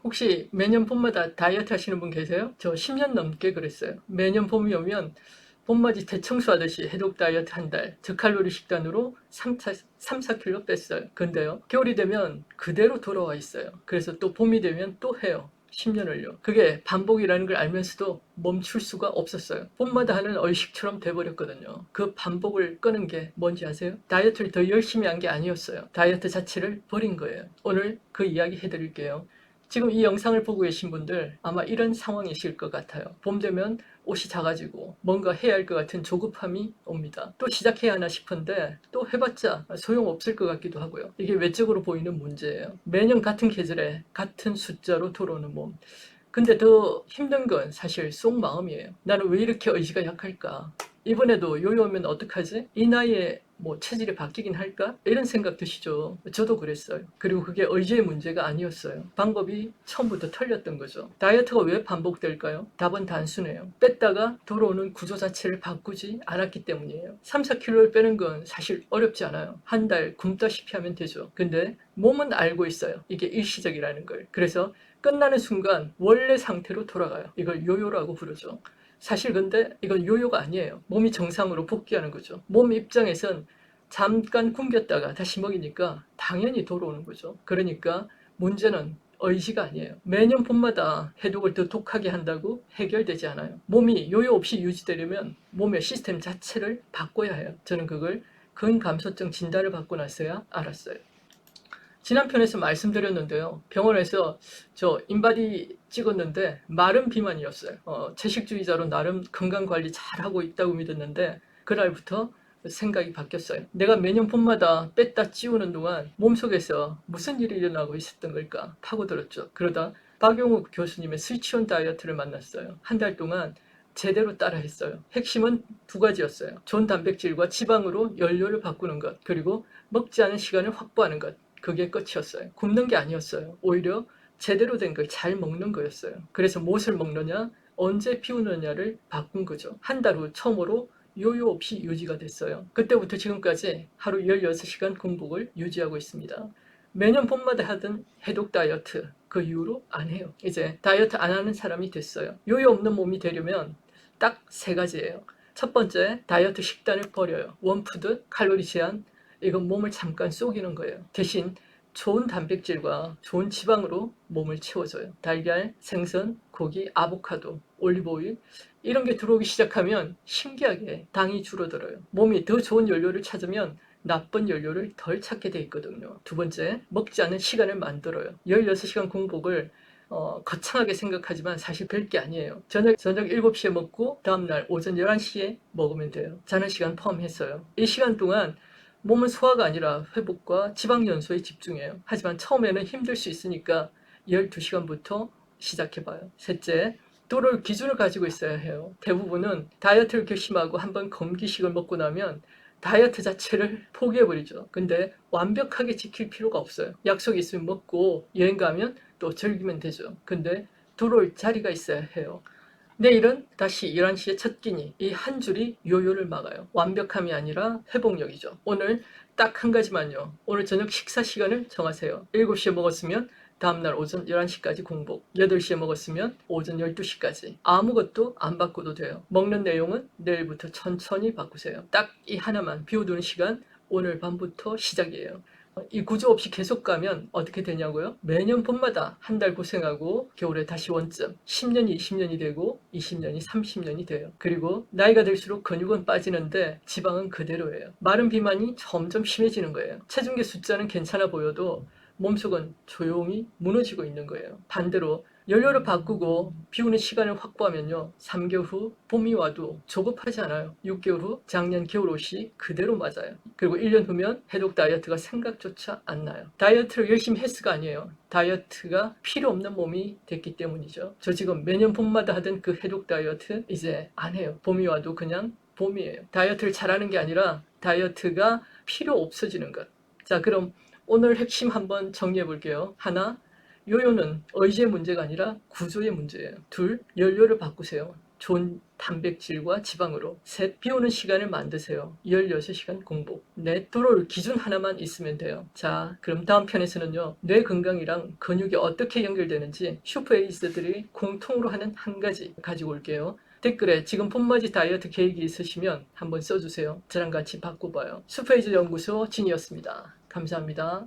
혹시 매년 봄마다 다이어트 하시는 분 계세요? 저 10년 넘게 그랬어요. 매년 봄이 오면 봄맞이 대청소하듯이 해독 다이어트 한 달, 저칼로리 식단으로 4kg 뺐어요. 근데요, 겨울이 되면 그대로 돌아와 있어요. 그래서 또 봄이 되면 또 해요. 10년을요. 그게 반복이라는 걸 알면서도 멈출 수가 없었어요. 봄마다 하는 의식처럼 돼버렸거든요. 그 반복을 끄는 게 뭔지 아세요? 다이어트를 더 열심히 한 게 아니었어요. 다이어트 자체를 버린 거예요. 오늘 그 이야기 해드릴게요. 지금 이 영상을 보고 계신 분들 아마 이런 상황이실 것 같아요. 봄 되면 옷이 작아지고 뭔가 해야 할 것 같은 조급함이 옵니다. 또 시작해야 하나 싶은데 또 해봤자 소용없을 것 같기도 하고요. 이게 외적으로 보이는 문제예요. 매년 같은 계절에 같은 숫자로 돌아오는 몸. 근데 더 힘든 건 사실 속마음이에요. 나는 왜 이렇게 의지가 약할까? 이번에도 요요하면 어떡하지? 이 나이에 뭐 체질이 바뀌긴 할까? 이런 생각 드시죠? 저도 그랬어요. 그리고 그게 의지의 문제가 아니었어요. 방법이 처음부터 틀렸던 거죠. 다이어트가 왜 반복될까요? 답은 단순해요. 뺐다가 돌아오는 구조 자체를 바꾸지 않았기 때문이에요. 3, 4kg를 빼는 건 사실 어렵지 않아요. 한 달 굶다시피 하면 되죠. 근데 몸은 알고 있어요. 이게 일시적이라는 걸. 그래서 끝나는 순간 원래 상태로 돌아가요. 이걸 요요라고 부르죠. 사실 근데 이건 요요가 아니에요. 몸이 정상으로 복귀하는 거죠. 몸 입장에선 잠깐 굶겼다가 다시 먹이니까 당연히 돌아오는 거죠. 그러니까 문제는 의지가 아니에요. 매년 봄마다 해독을 더 독하게 한다고 해결되지 않아요. 몸이 요요 없이 유지되려면 몸의 시스템 자체를 바꿔야 해요. 저는 그걸 근감소증 진단을 받고 나서야 알았어요. 지난 편에서 말씀드렸는데요. 병원에서 저 인바디 찍었는데 마른 비만이었어요. 채식주의자로 나름 건강관리 잘하고 있다고 믿었는데 그날부터 생각이 바뀌었어요. 내가 매년 봄마다 뺐다 찌우는 동안 몸속에서 무슨 일이 일어나고 있었던 걸까 파고들었죠. 그러다 박용욱 교수님의 스위치온 다이어트를 만났어요. 한 달 동안 제대로 따라했어요. 핵심은 두 가지였어요. 좋은 단백질과 지방으로 연료를 바꾸는 것, 그리고 먹지 않은 시간을 확보하는 것. 그게 끝이었어요. 굶는 게 아니었어요. 오히려 제대로 된 걸 잘 먹는 거였어요. 그래서 무엇을 먹느냐, 언제 피우느냐를 바꾼 거죠. 한 달 후 처음으로 요요 없이 유지가 됐어요. 그때부터 지금까지 하루 16시간 공복을 유지하고 있습니다. 매년 봄마다 하던 해독 다이어트 그 이후로 안 해요. 이제 다이어트 안 하는 사람이 됐어요. 요요 없는 몸이 되려면 딱 세 가지예요. 첫 번째, 다이어트 식단을 버려요. 원푸드, 칼로리 제한, 이건 몸을 잠깐 쏘기는 거예요. 대신 좋은 단백질과 좋은 지방으로 몸을 채워줘요. 달걀, 생선, 고기, 아보카도, 올리브오일 이런 게 들어오기 시작하면 신기하게 당이 줄어들어요. 몸이 더 좋은 연료를 찾으면 나쁜 연료를 덜 찾게 돼 있거든요. 두 번째, 먹지 않는 시간을 만들어요. 16시간 공복을 거창하게 생각하지만 사실 별게 아니에요. 저녁 7시에 먹고 다음날 오전 11시에 먹으면 돼요. 자는 시간 포함했어요. 이 시간 동안 몸은 소화가 아니라 회복과 지방 연소에 집중해요. 하지만 처음에는 힘들 수 있으니까 12시간부터 시작해봐요. 셋째, 또를 기준을 가지고 있어야 해요. 대부분은 다이어트를 결심하고 한번 검기식을 먹고 나면 다이어트 자체를 포기해버리죠. 근데 완벽하게 지킬 필요가 없어요. 약속이 있으면 먹고 여행 가면 또 즐기면 되죠. 근데 들어올 자리가 있어야 해요. 내일은 다시 11시에 첫 끼니. 이 한 줄이 요요를 막아요. 완벽함이 아니라 회복력이죠. 오늘 딱 한 가지만요. 오늘 저녁 식사 시간을 정하세요. 7시에 먹었으면 다음날 오전 11시까지 공복. 8시에 먹었으면 오전 12시까지. 아무것도 안 바꿔도 돼요. 먹는 내용은 내일부터 천천히 바꾸세요. 딱 이 하나만 비워두는 시간 오늘 밤부터 시작이에요. 이 구조 없이 계속 가면 어떻게 되냐고요? 매년 봄마다 한 달 고생하고 겨울에 다시 원점. 10년이 20년이 되고 20년이 30년이 돼요. 그리고 나이가 들수록 근육은 빠지는데 지방은 그대로예요. 마른 비만이 점점 심해지는 거예요. 체중계 숫자는 괜찮아 보여도 몸속은 조용히 무너지고 있는 거예요. 반대로 연료를 바꾸고 비우는 시간을 확보하면요. 3개월 후 봄이 와도 조급하지 않아요. 6개월 후 작년 겨울 옷이 그대로 맞아요. 그리고 1년 후면 해독 다이어트가 생각조차 안 나요. 다이어트를 열심히 했을가 아니에요. 다이어트가 필요 없는 몸이 됐기 때문이죠. 저 지금 매년 봄마다 하던 그 해독 다이어트 이제 안 해요. 봄이 와도 그냥 봄이에요. 다이어트를 잘하는 게 아니라 다이어트가 필요 없어지는 것. 자, 그럼 오늘 핵심 한번 정리해 볼게요. 하나, 요요는 의지의 문제가 아니라 구조의 문제예요. 둘, 연료를 바꾸세요. 좋은 단백질과 지방으로. 셋, 비오는 시간을 만드세요. 16시간 공복. 넷, 들어올 기준 하나만 있으면 돼요. 자, 그럼 다음 편에서는요, 뇌 건강이랑 근육이 어떻게 연결되는지 슈퍼에이스들이 공통으로 하는 한 가지 가지고 올게요. 댓글에 지금 봄맞이 다이어트 계획이 있으시면 한번 써주세요. 저랑 같이 바꿔봐요. 슈퍼에이즈 연구소 진이었습니다. 감사합니다.